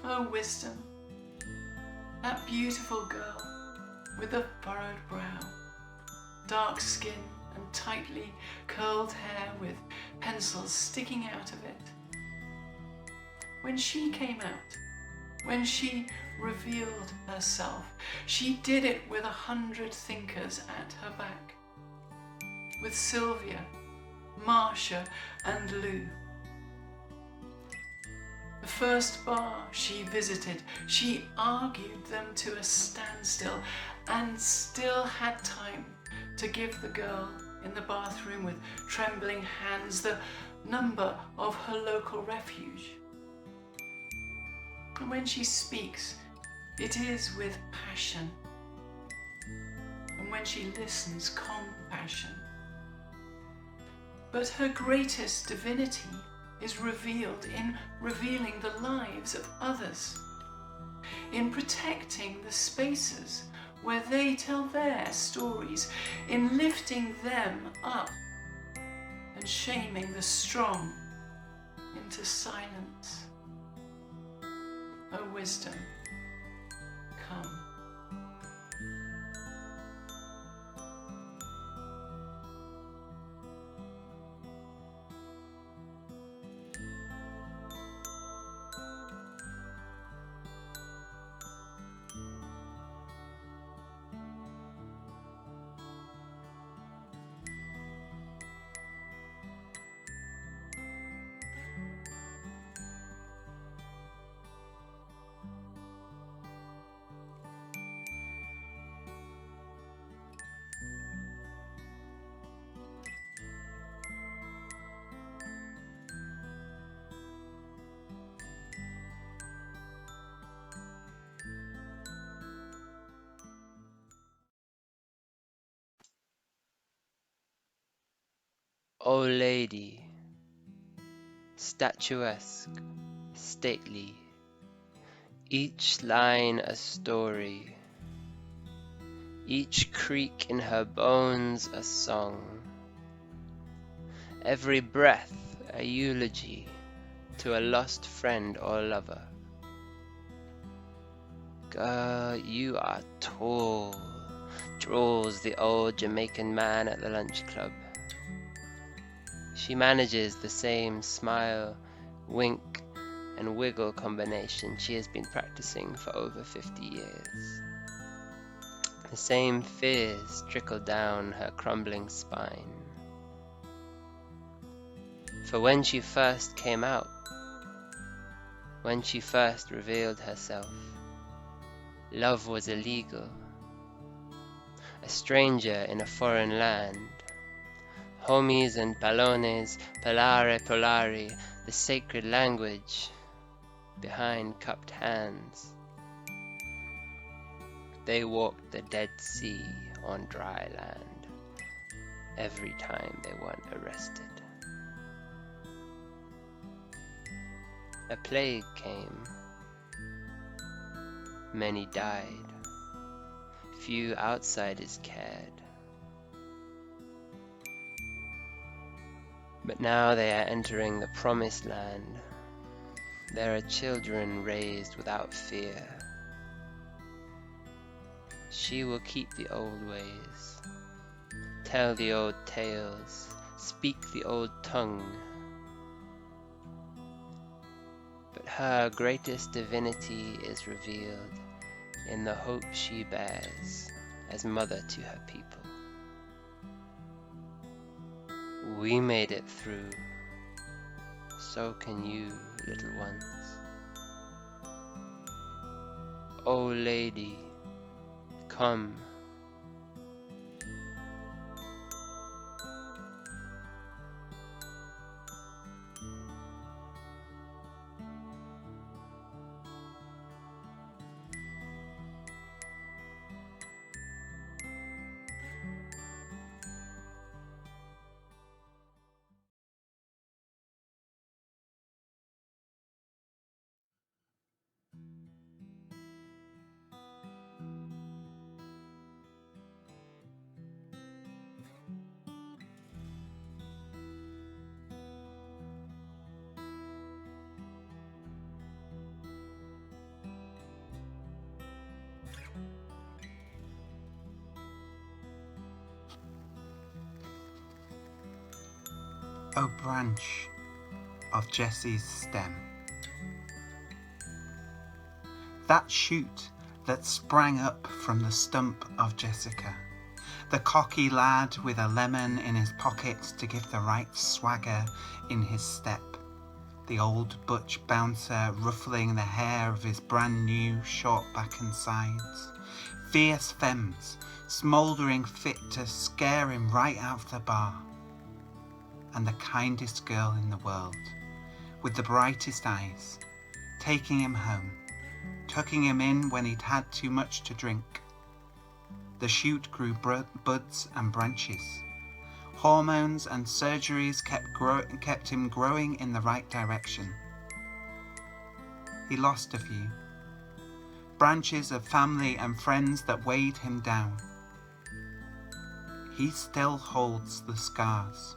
Oh, wisdom, that beautiful girl with the furrowed brow, dark skin and tightly curled hair with pencils sticking out of it. When she came out, when she revealed herself, she did it with 100 thinkers at her back, with Sylvia, Marcia and Lou. The first bar she visited, she argued them to a standstill and still had time to give the girl in the bathroom with trembling hands the number of her local refuge. And when she speaks, it is with passion, and when she listens, compassion. But her greatest divinity is revealed in revealing the lives of others, in protecting the spaces where they tell their stories, in lifting them up and shaming the strong into silence. O wisdom, come. O Lady, statuesque, stately, each line a story, each creak in her bones a song, every breath a eulogy to a lost friend or lover. Girl, you are tall, drawls the old Jamaican man at the lunch club. She manages the same smile, wink, and wiggle combination she has been practicing for over 50 years. The same fears trickle down her crumbling spine. For when she first came out, when she first revealed herself, love was illegal. A stranger in a foreign land. Homies and palones, palare polari, the sacred language behind cupped hands. They walked the Dead Sea on dry land every time they weren't arrested. A plague came. Many died. Few outsiders cared. But now they are entering the promised land. There are children raised without fear. She will keep the old ways, tell the old tales, speak the old tongue. But her greatest divinity is revealed in the hope she bears as mother to her people. We made it through, so can you, little ones. O Lady, come. O branch of Jesse's stem. That shoot that sprang up from the stump of Jessica, the cocky lad with a lemon in his pocket to give the right swagger in his step, the old butch bouncer ruffling the hair of his brand new short back and sides, fierce femmes smouldering fit to scare him right out of the bar, and the kindest girl in the world, with the brightest eyes, taking him home, tucking him in when he'd had too much to drink. The shoot grew buds and branches. Hormones and surgeries kept him growing in the right direction. He lost a few. Branches of family and friends that weighed him down. He still holds the scars.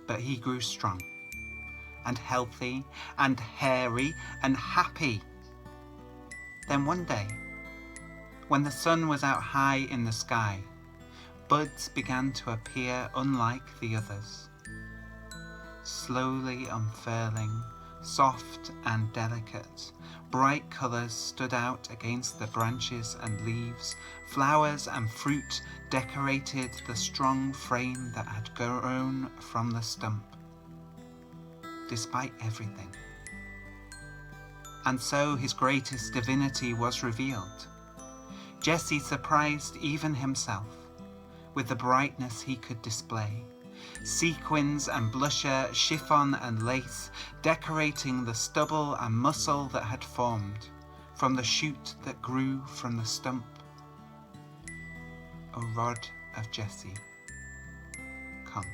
But he grew strong and healthy and hairy and happy. Then one day, when the sun was out high in the sky, buds began to appear unlike the others, slowly unfurling, soft and delicate. Bright colours stood out against the branches and leaves. Flowers and fruit decorated the strong frame that had grown from the stump, despite everything. And so his greatest divinity was revealed. Jesse surprised even himself with the brightness he could display. Sequins and blusher, chiffon and lace, decorating the stubble and muscle that had formed from the shoot that grew from the stump. O rod of Jesse, come.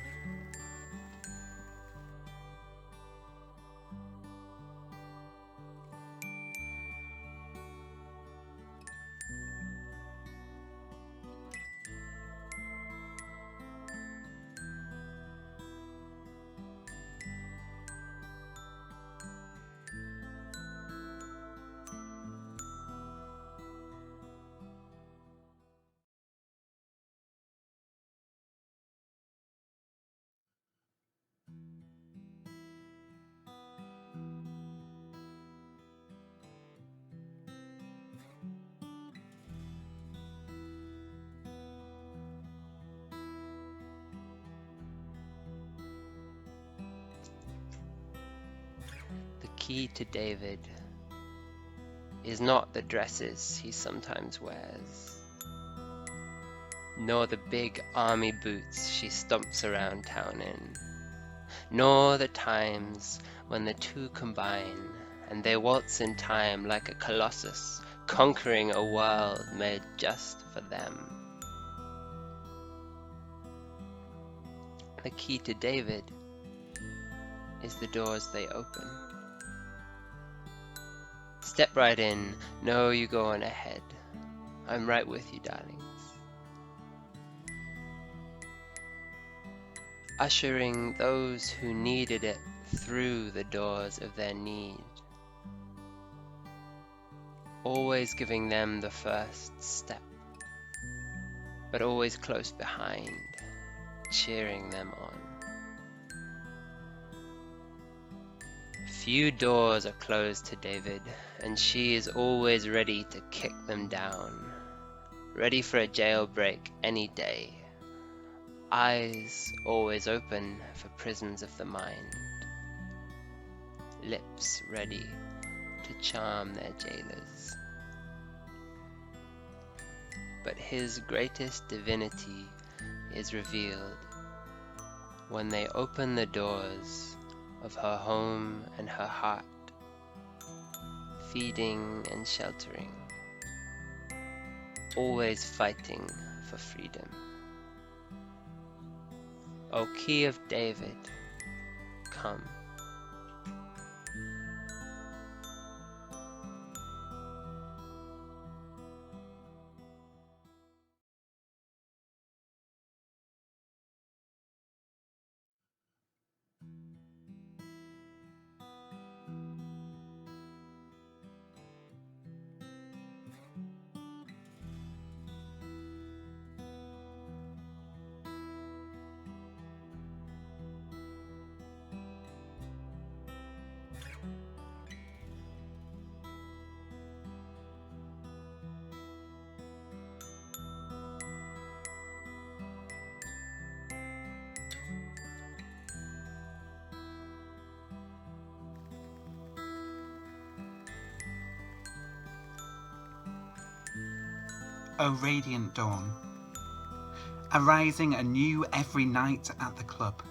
The key to David is not the dresses he sometimes wears, nor the big army boots she stomps around town in, nor the times when the two combine and they waltz in time like a colossus conquering a world made just for them. The key to David is the doors they open. Step right in, no, you go on ahead. I'm right with you, darlings. Ushering those who needed it through the doors of their need. Always giving them the first step, but always close behind, cheering them on. Few doors are closed to David, and she is always ready to kick them down, ready for a jailbreak any day. Eyes always open for prisons of the mind, lips ready to charm their jailers. But his greatest divinity is revealed when they open the doors of her home and her heart, feeding and sheltering, always fighting for freedom. O Key of David, come. O radiant dawn, arising anew every night at the club,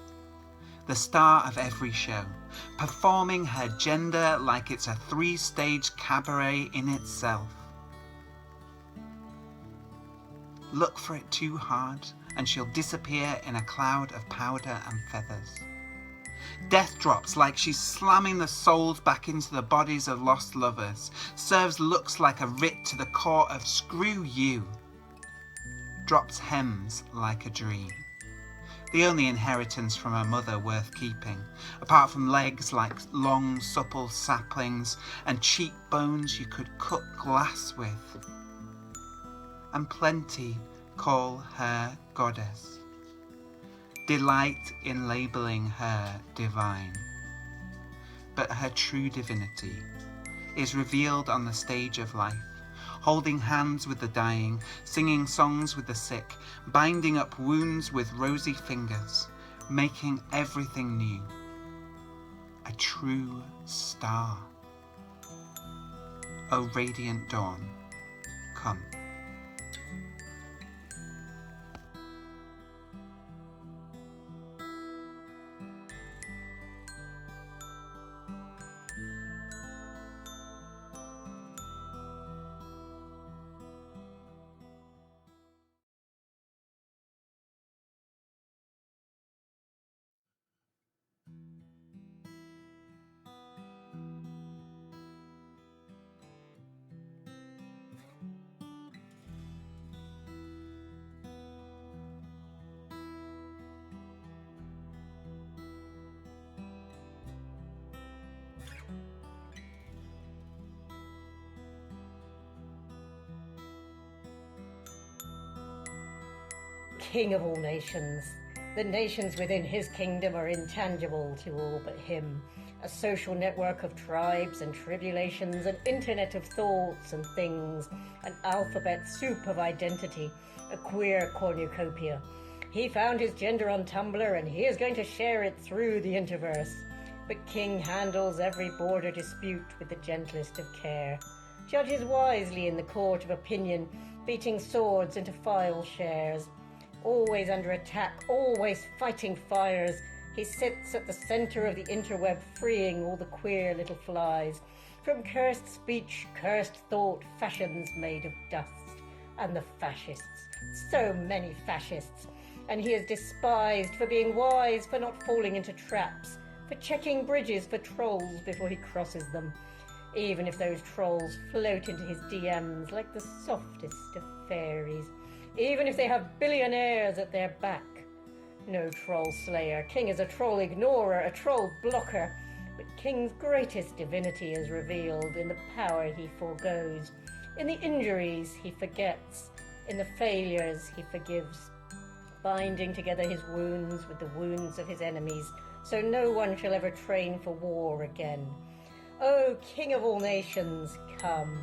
the star of every show, performing her gender like it's a 3-stage cabaret in itself. Look for it too hard, and she'll disappear in a cloud of powder and feathers. Death drops like she's slamming the souls back into the bodies of lost lovers, serves looks like a writ to the court of screw you, drops hems like a dream. The only inheritance from a mother worth keeping, apart from legs like long, supple saplings and cheekbones you could cut glass with. And plenty call her goddess, delight in labelling her divine. But her true divinity is revealed on the stage of life, holding hands with the dying, singing songs with the sick, binding up wounds with rosy fingers, making everything new. A true star. O radiant dawn, come. King of all nations. The nations within his kingdom are intangible to all but him. A social network of tribes and tribulations, an internet of thoughts and things, an alphabet soup of identity, a queer cornucopia. He found his gender on Tumblr and he is going to share it through the interverse. But King handles every border dispute with the gentlest of care. Judges wisely in the court of opinion, beating swords into file shares. Always under attack, always fighting fires, he sits at the center of the interweb, freeing all the queer little flies from cursed speech, cursed thought, fashions made of dust. And the fascists, so many fascists, and he is despised for being wise, for not falling into traps, for checking bridges for trolls before he crosses them, even if those trolls float into his DMs like the softest of fairies. Even if they have billionaires at their back. No troll slayer. King is a troll ignorer, a troll blocker. But King's greatest divinity is revealed in the power he forgoes, in the injuries he forgets, in the failures he forgives, binding together his wounds with the wounds of his enemies, so no one shall ever train for war again. O King of all nations, come.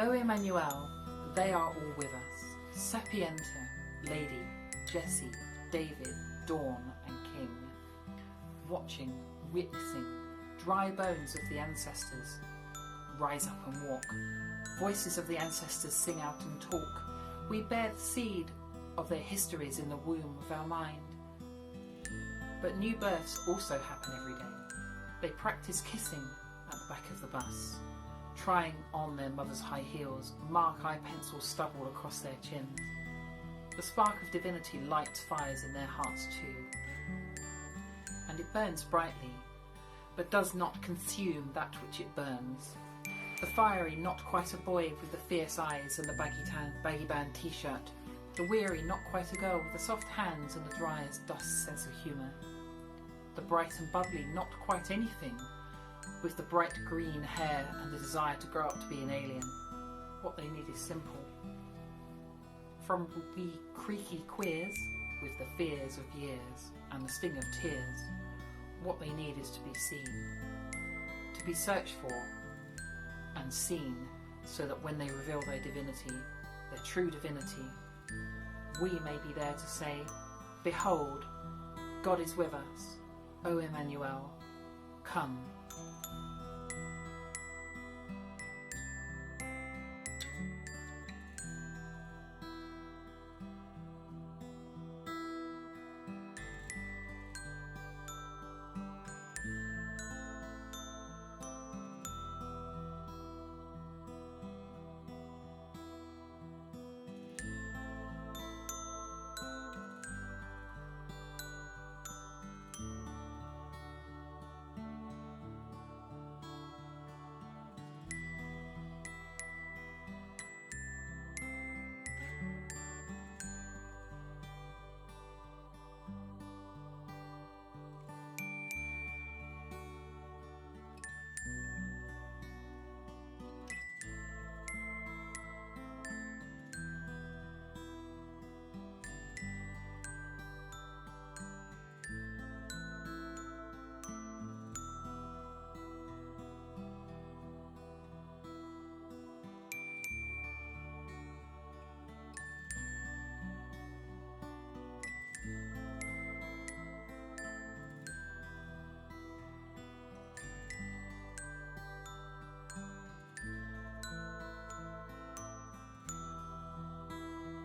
O Emmanuel, they are all with us. Sapienta, Lady, Jessie, David, Dawn and King. Watching, witnessing, dry bones of the ancestors. Rise up and walk. Voices of the ancestors sing out and talk. We bear the seed of their histories in the womb of our mind. But new births also happen every day. They practice kissing at the back of the bus, trying on their mother's high heels, mark-eye pencil stubble across their chins. The spark of divinity lights fires in their hearts too. And it burns brightly, but does not consume that which it burns. The fiery, not quite a boy with the fierce eyes and the baggy band t-shirt. The weary, not quite a girl with the soft hands and the dry as dust sense of humour. The bright and bubbly, not quite anything, with the bright green hair and the desire to grow up to be an alien. What they need is simple. From we creaky queers, with the fears of years and the sting of tears, what they need is to be seen, to be searched for and seen, so that when they reveal their divinity, their true divinity, we may be there to say, "Behold, God is with us, O Emmanuel, come."